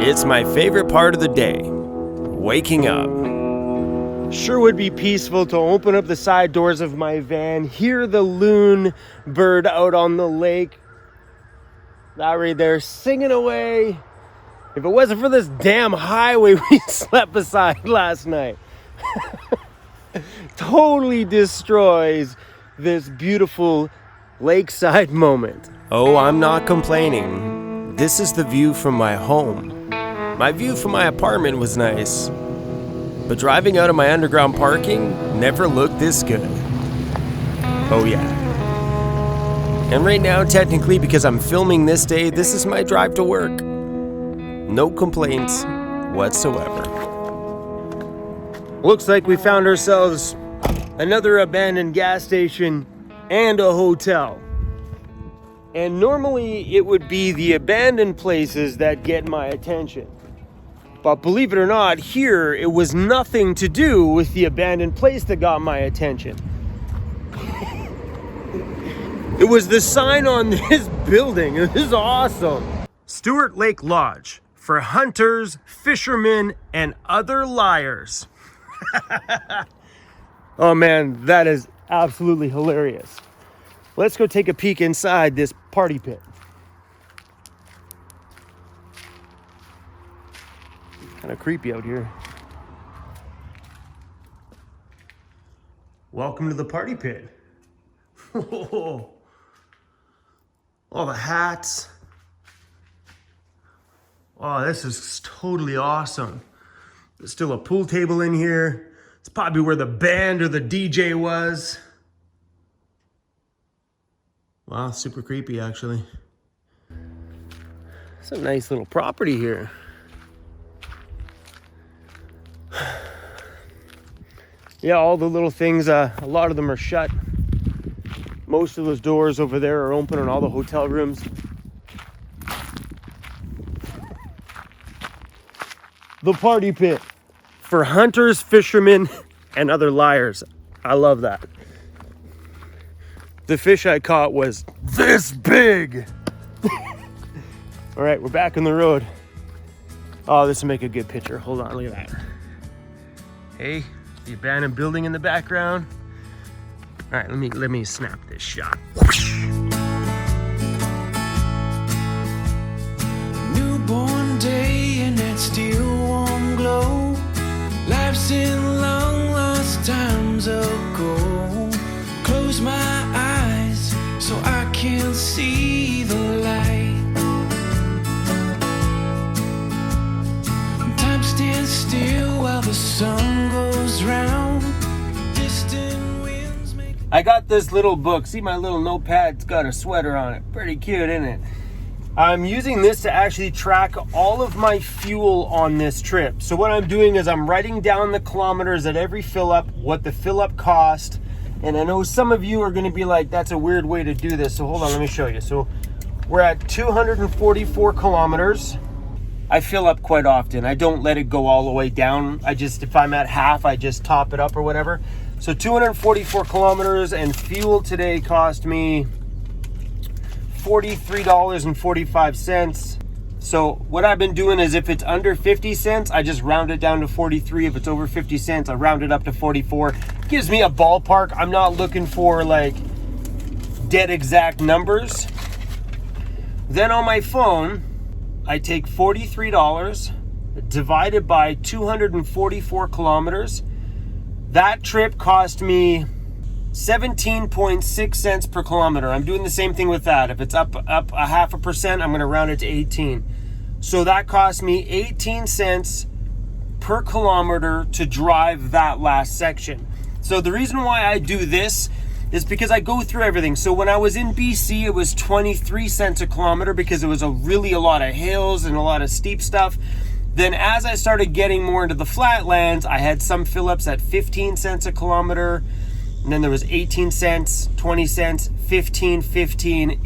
It's my favorite part of the day, waking up. Sure would be peaceful to open up the side doors of my van, hear the loon bird out on the lake. That right there singing away. If it wasn't for this damn highway we slept beside last night. Totally destroys this beautiful lakeside moment. Oh, I'm not complaining. This is the view from my home. My view from my apartment was nice, but driving out of my underground parking never looked this good. Oh yeah. And right now, technically, because I'm filming this day, this is my drive to work. No complaints whatsoever. Looks like we found ourselves another abandoned gas station and a hotel. And normally it would be the abandoned places that get my attention. But believe it or not, here it was nothing to do with the abandoned place that got my attention. It was the sign on this building. This is awesome. Stewart Lake Lodge for hunters, fishermen, and other liars. Oh man, that is absolutely hilarious. Let's go take a peek inside this party pit. Kind of creepy out here. Welcome to the party pit. All the hats. Oh, this is totally awesome. There's still a pool table in here. It's probably where the band or the DJ was. Wow, super creepy actually. It's a nice little property here. Yeah, all the little things, a lot of them are shut. Most of those doors over there are open in all the hotel rooms. The party pit for hunters, fishermen, and other liars. I love that. The fish I caught was this big. All right, we're back on the road. Oh, this will make a good picture. Hold on, look at that. Hey, the abandoned building in the background. All right, let me snap this shot. Newborn day and that still warm glow. Life's in long lost times ago. Close my eyes so I can see the light. Time stands still while the sun goes round. Distant winds make... I got this little book. See my little notepad? It's got a sweater on it. Pretty cute, isn't it? I'm using this to actually track all of my fuel on this trip. So what I'm doing is I'm writing down the kilometers at every fill up, what the fill up cost. And I know some of you are going to be like, that's a weird way to do this. So hold on, let me show you. So we're at 244 kilometers. I fill up quite often. I don't let it go all the way down. If I'm at half, I just top it up or whatever. So 244 kilometers, and fuel today cost me $43.45. So what I've been doing is if it's under 50 cents, I just round it down to 43. If it's over 50 cents, I round it up to 44. Gives me a ballpark. I'm not looking for like dead exact numbers. Then on my phone, I take $43 divided by 244 kilometers. That trip cost me 17.6 cents per kilometer. I'm doing the same thing with that. If it's up a 0.5%, I'm going to round it to 18. So that cost me 18 cents per kilometer to drive that last section. So the reason why I do this is because I go through everything. So when I was in BC, it was 23 cents a kilometer because it was a lot of hills and a lot of steep stuff. Then as I started getting more into the flatlands, I had some fill-ups at 15 cents a kilometer. And then there was 18 cents, 20 cents, 15,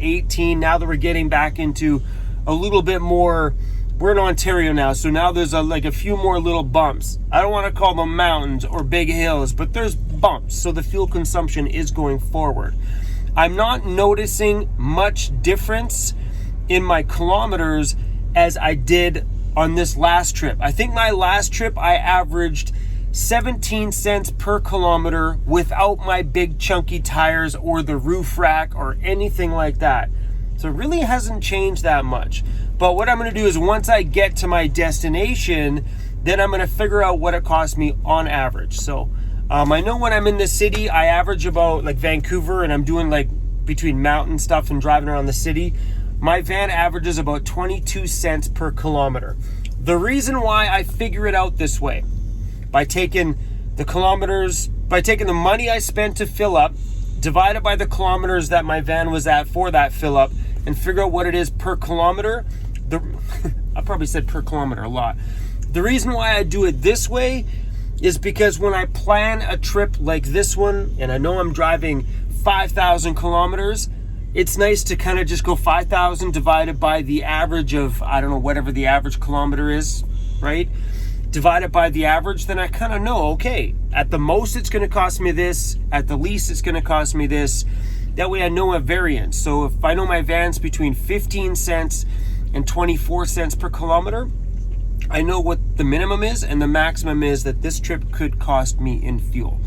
18. Now that we're getting back into a little bit more, we're in Ontario now. So now there's a few more little bumps. I don't want to call them mountains or big hills, but there's bumps. So the fuel consumption is going forward. I'm not noticing much difference in my kilometers as I did on this last trip. I think my last trip I averaged 17 cents per kilometer without my big chunky tires or the roof rack or anything like that. So it really hasn't changed that much. But what I'm going to do is once I get to my destination, then I'm going to figure out what it costs me on average. So I know when I'm in the city, I average about, like Vancouver, and I'm doing like between mountain stuff and driving around the city, my van averages about 22 cents per kilometer. The reason why I figure it out this way, by taking the kilometers, by taking the money I spent to fill up, divided by the kilometers that my van was at for that fill up, and figure out what it is per kilometer. I probably said per kilometer a lot. The reason why I do it this way is because when I plan a trip like this one, and I know I'm driving 5,000 kilometers, it's nice to kind of just go 5,000 divided by the average of, I don't know, whatever the average kilometer is, right? Divided by the average, then I kind of know, okay, at the most it's going to cost me this, at the least it's going to cost me this. That way I know a variance. So if I know my van's between 15 cents and 24 cents per kilometer, I know what the minimum is and the maximum is that this trip could cost me in fuel.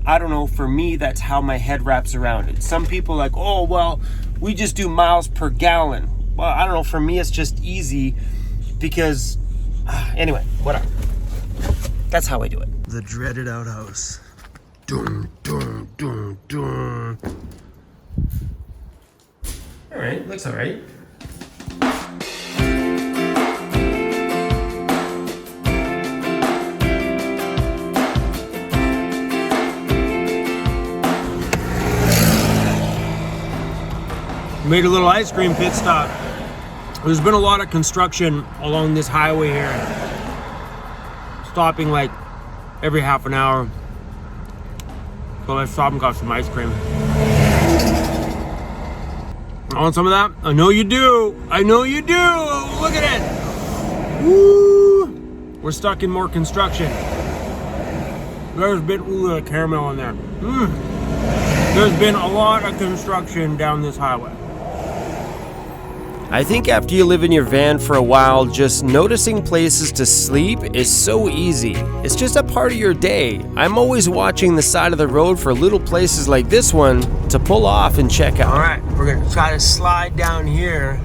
I don't know, for me, that's how my head wraps around it. Some people are like, oh, well, we just do miles per gallon. Well, I don't know, for me, it's just easy because, anyway, whatever. That's how I do it. The dreaded outhouse. Dun, dun, dun, dun. All right, looks all right. Made a little ice cream pit stop. There's been a lot of construction along this highway here. Stopping like every half an hour. So let's stop and got some ice cream. I want some of that? I know you do. I know you do. Look at it. Woo! We're stuck in more construction. There's been, ooh, caramel in there. There's been a lot of construction down this highway. I think after you live in your van for a while, just noticing places to sleep is so easy. It's just a part of your day. I'm always watching the side of the road for little places like this one to pull off and check out. All right, we're gonna try to slide down here.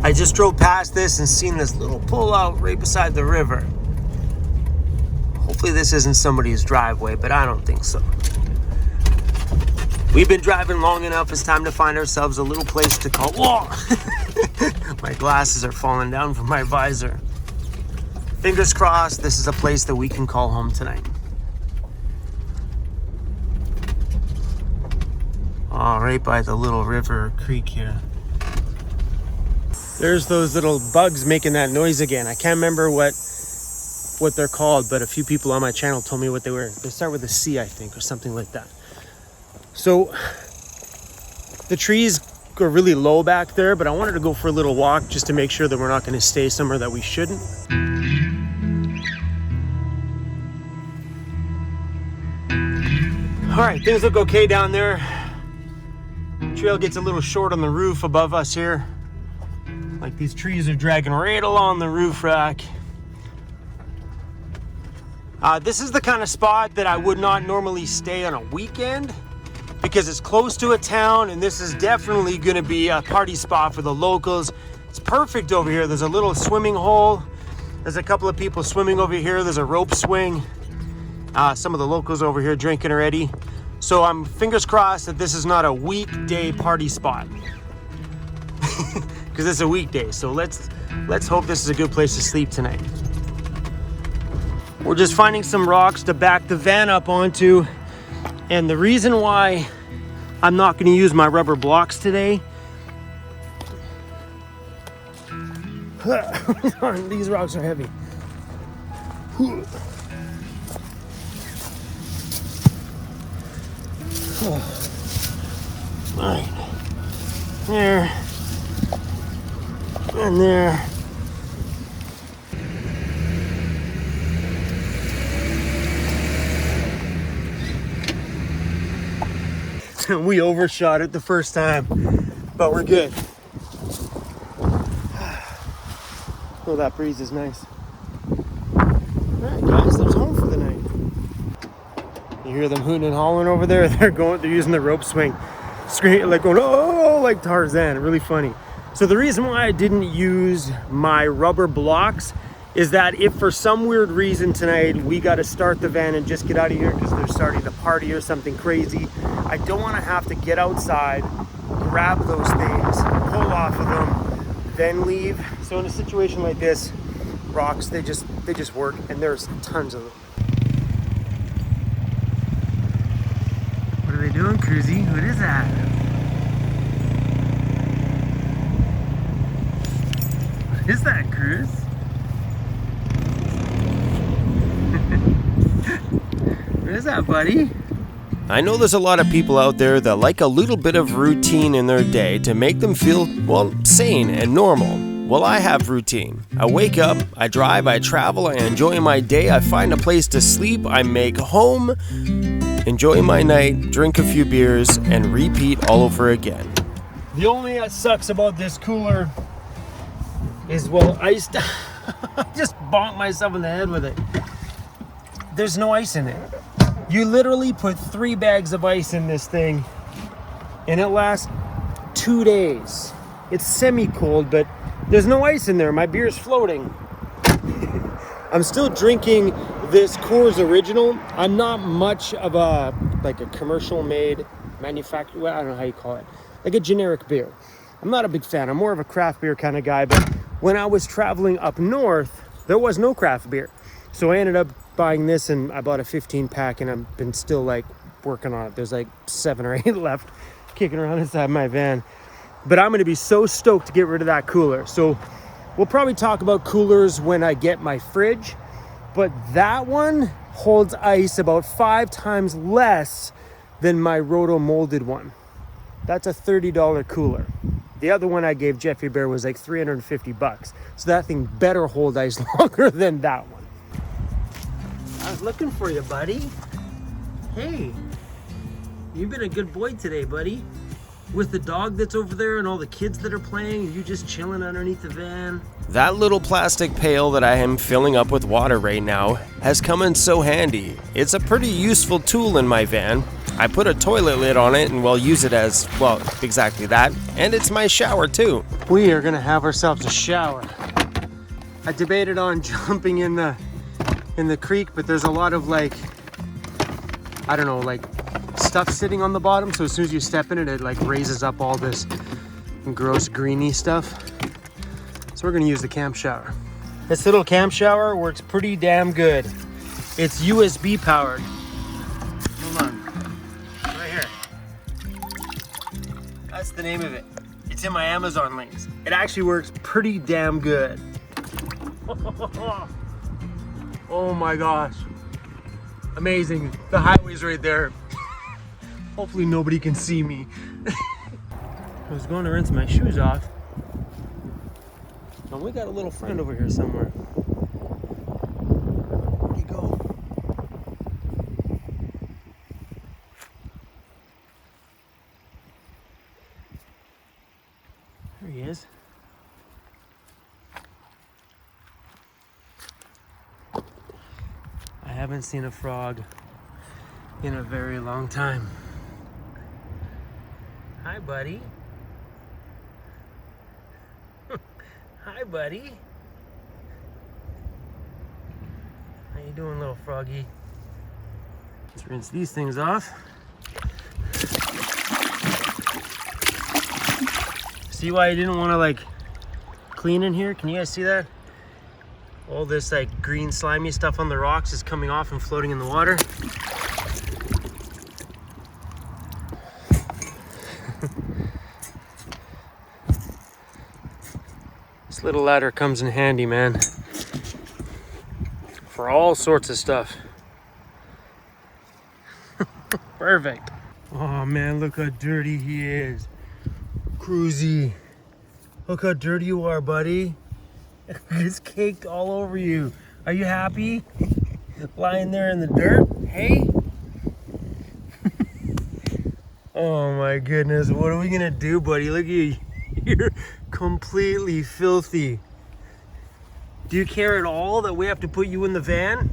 I just drove past this and seen this little pull out right beside the river. Hopefully this isn't somebody's driveway, but I don't think so. We've been driving long enough. It's time to find ourselves a little place to call. Whoa! My glasses are falling down from my visor. Fingers crossed, this is a place that we can call home tonight. Oh, right by the little river creek here. There's those little bugs making that noise again. I can't remember what they're called, but a few people on my channel told me what they were. They start with a C, I think, or something like that. So the trees are really low back there, but I wanted to go for a little walk just to make sure that we're not going to stay somewhere that we shouldn't. All right, things look okay down there. Trail gets a little short on the roof above us here. Like these trees are dragging right along the roof rack. This is the kind of spot that I would not normally stay on a weekend, because it's close to a town, and this is definitely going to be a party spot for the locals. It's perfect over here. There's a little swimming hole. There's a couple of people swimming over here. There's a rope swing. Some of the locals over here drinking already. So I'm fingers crossed that this is not a weekday party spot, because it's a weekday. So let's hope this is a good place to sleep tonight. We're just finding some rocks to back the van up onto. And the reason why I'm not going to use my rubber blocks today, these rocks are heavy. All right, there, and there. We overshot it the first time, but we're good. Oh, that breeze is nice. Alright guys, there's home for the night. You hear them hooting and hollering over there? They're using the rope swing. Screaming, like going, oh, like Tarzan. Really funny. So the reason why I didn't use my rubber blocks is that if for some weird reason tonight we got to start the van and just get out of here because they're starting the party or something crazy, I don't want to have to get outside, grab those things, pull off of them, then leave. So in a situation like this, rocks, they just work, and there's tons of them. What are they doing, CRUZ? What is that? What is that, CRUZ? What is that, buddy? I know there's a lot of people out there that like a little bit of routine in their day to make them feel, well, sane and normal. Well, I have routine. I wake up, I drive, I travel, I enjoy my day, I find a place to sleep, I make home, enjoy my night, drink a few beers, and repeat all over again. The only that sucks about this cooler is, well, I just bonked myself in the head with it. There's no ice in it. You literally put 3 bags of ice in this thing, and it lasts 2 days. It's semi-cold, but there's no ice in there. My beer's floating. I'm still drinking this CRUZ Original. I'm not much of a commercial made manufacturer, well, I don't know how you call it, like a generic beer. I'm not a big fan. I'm more of a craft beer kind of guy, but when I was traveling up north, there was no craft beer. So I ended up buying this, and I bought a 15 pack, and I've been still like working on it. There's like 7 or 8 left kicking around inside my van. But I'm gonna be so stoked to get rid of that cooler. So we'll probably talk about coolers when I get my fridge, but that one holds ice about 5 times less than my roto molded one. That's a $30 cooler. The other one I gave Jeffy Bear was like $350. So that thing better hold ice longer than that one. I was looking for you, buddy. Hey, you've been a good boy today, buddy. With the dog that's over there and all the kids that are playing, and you just chilling underneath the van. That little plastic pail that I am filling up with water right now has come in so handy. It's a pretty useful tool in my van. I put a toilet lid on it and will use it as, well, exactly that. And it's my shower too. We are gonna have ourselves a shower. I debated on jumping in the creek, but there's a lot of like, I don't know, like stuff sitting on the bottom, so as soon as you step in it, it like raises up all this gross greeny stuff. So we're gonna use the camp shower. This little camp shower works pretty damn good. It's USB powered. Hold on, right here. That's the name of it. It's in my Amazon links. It actually works pretty damn good. Oh my gosh, amazing. The highway's right there. Hopefully nobody can see me. I was going to rinse my shoes off. And we got a little friend over here somewhere. Where'd he go? There he is. I haven't seen a frog in a very long time. Hi, buddy. Hi, buddy. How you doing, little froggy? Let's rinse these things off. See why I didn't want to like clean in here? Can you guys see that? All this like green slimy stuff on the rocks is coming off and floating in the water. This little ladder comes in handy, man, for all sorts of stuff. Perfect. Oh man, look how dirty he is. CRUZ, look how dirty you are, buddy. It's caked all over you. Are you happy? Lying there in the dirt, hey? Oh my goodness, what are we gonna do, buddy? Look at you, you're completely filthy. Do you care at all that we have to put you in the van?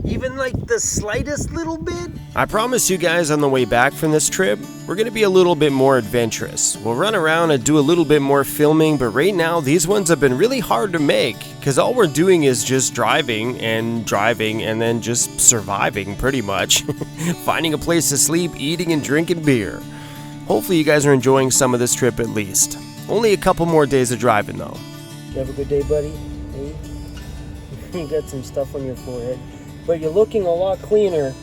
Even like the slightest little bit? I promise you guys on the way back from this trip, we're going to be a little bit more adventurous. We'll run around and do a little bit more filming, but right now these ones have been really hard to make because all we're doing is just driving and then just surviving pretty much. Finding a place to sleep, eating and drinking beer. Hopefully you guys are enjoying some of this trip at least. Only a couple more days of driving though. You have a good day, buddy? Hey? You got some stuff on your forehead. But you're looking a lot cleaner.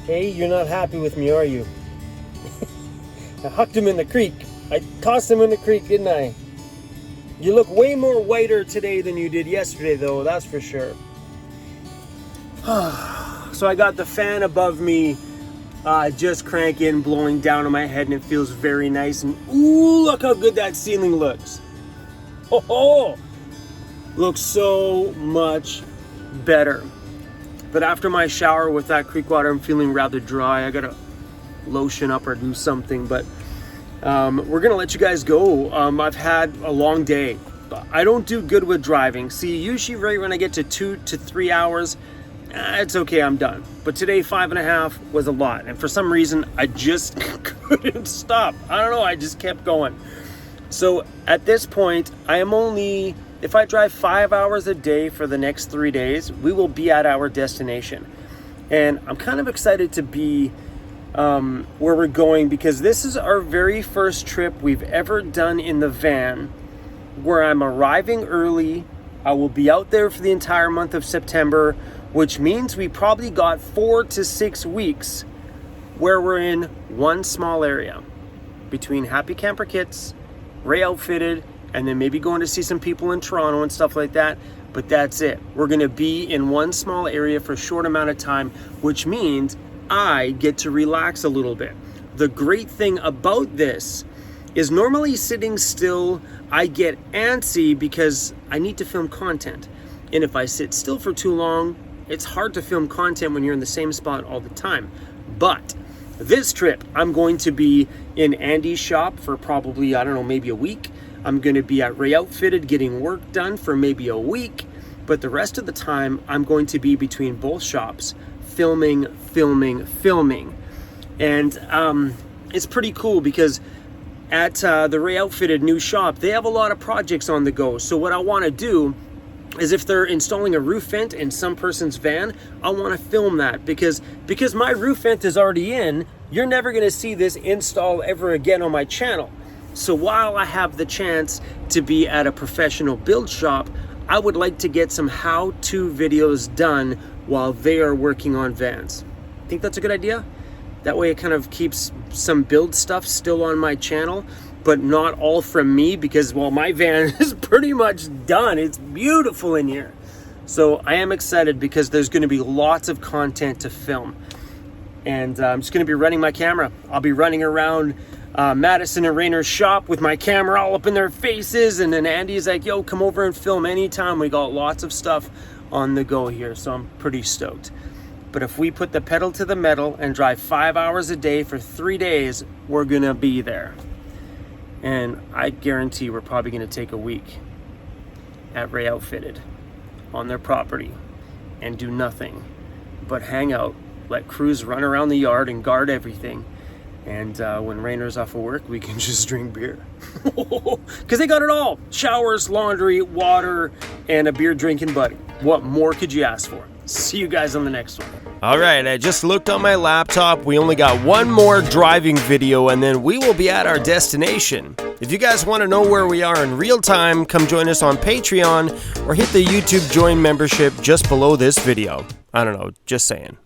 Hey, you're not happy with me, are you? I hucked him in the creek. I tossed him in the creek, didn't I? You look way more whiter today than you did yesterday, though, that's for sure. So I got the fan above me just cranking, blowing down on my head, and it feels very nice. And ooh, look how good that ceiling looks. Oh, looks so much better. But after my shower with that creek water, I'm feeling rather dry. I gotta lotion up or do something, but we're gonna let you guys go. I've had a long day. I don't do good with driving. See, usually right when I get to 2 to 3 hours, it's okay, I'm done. But today, 5.5 was a lot. And for some reason, I just couldn't stop. I don't know, I just kept going. So at this point, I am only, if I drive 5 hours a day for the next 3 days, we will be at our destination. And I'm kind of excited to be where we're going because this is our very first trip we've ever done in the van where I'm arriving early. I will be out there for the entire month of September, which means we probably got 4 to 6 weeks where we're in one small area between Happy Camper Kits, Ray Outfitted, and then maybe going to see some people in Toronto and stuff like that. But that's it. We're gonna be in one small area for a short amount of time, which means I get to relax a little bit. The great thing about this is normally sitting still, I get antsy because I need to film content. And if I sit still for too long, it's hard to film content when you're in the same spot all the time. But this trip, I'm going to be in Andy's shop for probably, I don't know, maybe a week. I'm going to be at Ray Outfitted getting work done for maybe a week. But the rest of the time, I'm going to be between both shops, filming. And it's pretty cool because at the Ray Outfitted new shop, they have a lot of projects on the go. So what I want to do is if they're installing a roof vent in some person's van, I want to film that because my roof vent is already in, you're never going to see this install ever again on my channel. So while I have the chance to be at a professional build shop, I would like to get some how-to videos done while they are working on vans. Think that's a good idea? That way it kind of keeps some build stuff still on my channel, but not all from me because, well, my van is pretty much done. It's beautiful in here. So I am excited because there's going to be lots of content to film. And I'm just going to be running my camera. I'll be running around Madison and Rayner's shop with my camera all up in their faces. And then Andy's like, yo, come over and film anytime. We got lots of stuff on the go here. So I'm pretty stoked. But if we put the pedal to the metal and drive 5 hours a day for 3 days, we're going to be there. And I guarantee we're probably going to take a week at Ray Outfitted on their property and do nothing but hang out, let CRUZ run around the yard and guard everything. And when Rayner's off of work, we can just drink beer. Because they got it all. Showers, laundry, water, and a beer drinking buddy. What more could you ask for? See you guys on the next one. All right, I just looked on my laptop. We only got one more driving video and then we will be at our destination. If you guys want to know where we are in real time, come join us on Patreon or hit the YouTube join membership just below this video. I don't know, just saying.